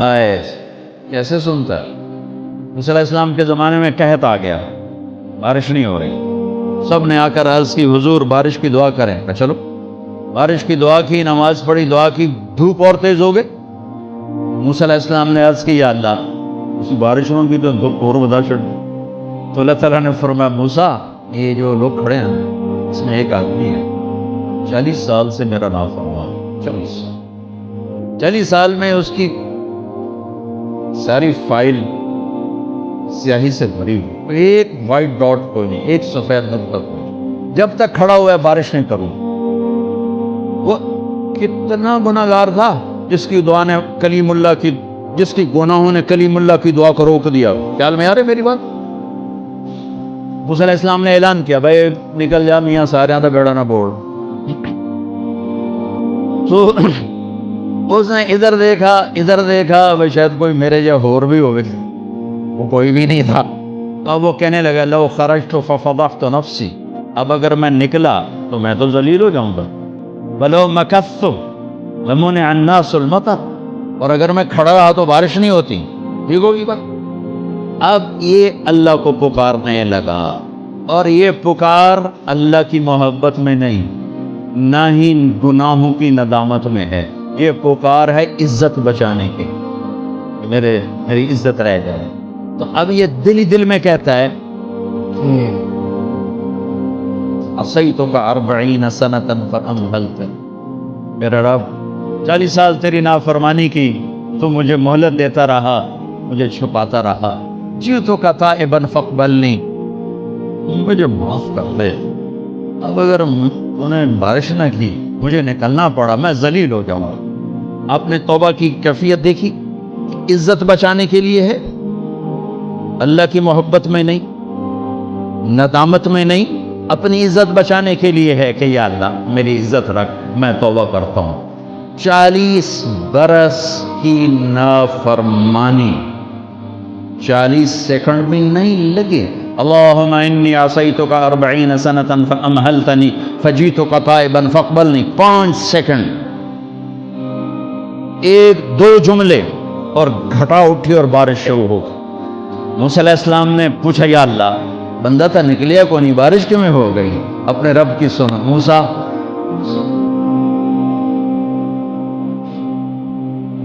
آئے کیسے سنتا ہے؟ موسیٰ علیہ السلام کے زمانے میں قحط آ گیا، بارش نہیں ہو رہی، سب نے آ کر عرض کی حضور بارش کی دعا کریں۔ کہ چلو بارش کی دعا کی، نماز پڑھی، دعا کی، دھوپ اور تیز ہو گئی۔ موسیٰ علیہ السلام نے عرض کی یا اللہ اسی بارش ہوں گی تو دھوپ اور بدا چڑھ۔ تو اللہ تعالیٰ نے فرمایا موسیٰ یہ جو لوگ کھڑے ہیں اس میں ایک آدمی ہے 40 سال سے میرا نافرمان، 40 سال میں اس کی ساری فائل سیاہی سے بھری ہوئی، ایک وائٹ ڈاٹ کوئی نہیں، ایک سفید نقطہ کوئی نہیں، جب تک کھڑا ہوا ہے بارش نہیں کروں۔ وہ کتنا گناہگار تھا جس کی دعا نے کلیم اللہ کی، جس کی گناہوں نے کلیم اللہ کی دعا کو روک دیا۔ خیال میں آ رہے میری بات؟ موسیٰ علیہ السلام نے اعلان کیا بھائی نکل جا میاں سارے آدھا بیڑا نہ بوڑ۔ تو اس نے ادھر دیکھا بھائی شاید کوئی میرے جو ہور بھی ہوگی، وہ کوئی بھی نہیں تھا۔ اب وہ کہنے لگا لو خرجت ففضحت نفسی، اب اگر میں نکلا تو میں تو ذلیل ہو جاؤں گا، ولو مکثت لمنع الناس المطر، اور اگر میں کھڑا رہا تو بارش نہیں ہوتی۔ ٹھیک ہوگی بات؟ اب یہ اللہ کو پکارنے لگا، اور یہ پکار اللہ کی محبت میں نہیں، نہ ہی گناہوں کی ندامت میں ہے، یہ پکار ہے عزت بچانے کی، میری عزت رہ جائے۔ تو اب یہ دل ہی دل میں کہتا ہے عصیتک 40 سنۃ فامہلت، میرا رب 40 سال تیری نافرمانی کی، تو مجھے مہلت دیتا رہا، مجھے چھپاتا رہا۔ جئتک تائبا فاقبلنی، مجھے معاف کر دے۔ اب اگر انہیں بارش نہ کی، مجھے نکلنا پڑا، میں ذلیل ہو جاؤں گا۔ آپ نے توبہ کی کیفیت دیکھی؟ عزت بچانے کے لیے ہے، اللہ کی محبت میں نہیں، ندامت میں نہیں، اپنی عزت بچانے کے لیے ہے کہ یا اللہ میری عزت رکھ، میں توبہ کرتا ہوں۔ 40 برس کی نافرمانی 40 سیکنڈ بھی نہیں لگے۔ اللہم انی عصیتک 40 سنۃ فامہلتنی فجئتک تائبا فاقبلنی، 5 سیکنڈ، 1-2 جملے، اور گھٹا اٹھی اور بارش شروع ہو گئی۔ موسیٰ علیہ السلام نے پوچھا یا اللہ بندہ تھا نکلیا کو نہیں، بارش کیوں میں ہو گئی؟ اپنے رب کی سنا، موسیٰ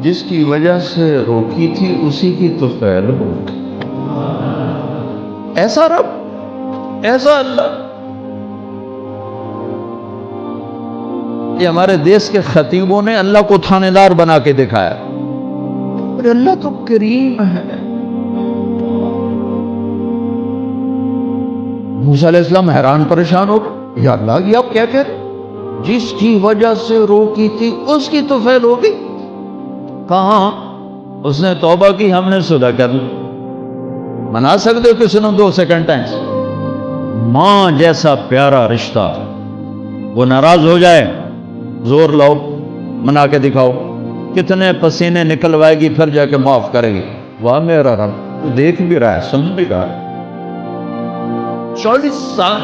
جس کی وجہ سے روکی تھی اسی کی تو فعل ہو۔ ایسا رب، ایسا اللہ۔ یہ ہمارے دیس کے خطیبوں نے اللہ کو تھانے دار بنا کے دکھایا، اور اللہ تو کریم ہے۔ موسیٰ علیہ السلام حیران پریشان ہو گئے، یا اللہ یہ آپ کیا کہہ رہے؟ جس کی وجہ سے روکی تھی اس کی تو فعل ہو گئی۔ کہاں؟ اس نے توبہ کی، ہم نے صلح کر لی۔ منا سکتے ہو کسی نے 2 سیکنڈ ٹائم؟ ماں جیسا پیارا رشتہ، وہ ناراض ہو جائے، زور لاؤ، منا کے دکھاؤ، کتنے پسینے نکلوائے گی، پھر جا کے معاف کرے گی۔ واہ میرا رب، تو دیکھ بھی رہا ہے، سن بھی رہا ہے۔ 40 سال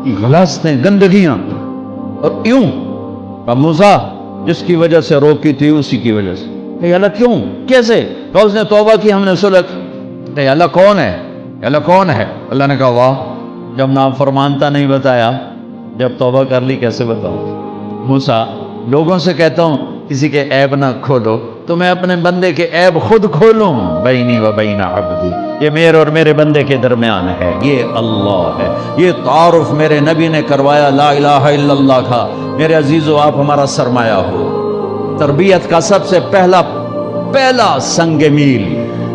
کی غلاظتیں، گندگیاں، اور یوں موسیٰ جس کی وجہ سے روکی تھی اسی کی وجہ سے۔ کہ اللہ کیوں، کیسے؟ کہ اس نے توبہ کی، ہم نے صلح کی۔ کہ اللہ کون ہے؟ اللہ کون ہے؟ اللہ نے کہا واہ، جب نافرمانتا نہیں بتایا، جب توبہ کر لی کیسے بتاؤں؟ موسیٰ لوگوں سے کہتا ہوں کسی کے عیب نہ کھولو، تو میں اپنے بندے کے عیب خود کھولوں؟ بینی و بین عبدی، یہ میرے اور میرے بندے کے درمیان ہے، یہ اللہ ہے۔ یہ تعارف میرے نبی نے کروایا لا الہ الا اللہ کا۔ میرے عزیزو آپ ہمارا سرمایہ ہو۔ تربیت کا سب سے پہلا سنگ میل،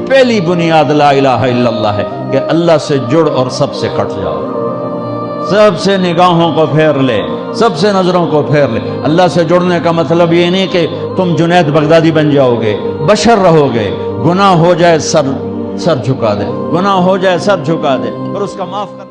پہلی بنیاد لا الہ الا اللہ ہے کہ اللہ سے جڑ اور سب سے کٹ جاؤ، سب سے نگاہوں کو پھیر لے، سب سے نظروں کو پھیر لے۔ اللہ سے جڑنے کا مطلب یہ نہیں کہ تم جنید بغدادی بن جاؤ گے، بشر رہو گے، گناہ ہو جائے سر جھکا دے، گناہ ہو جائے سر جھکا دے، اور اس کا معاف کر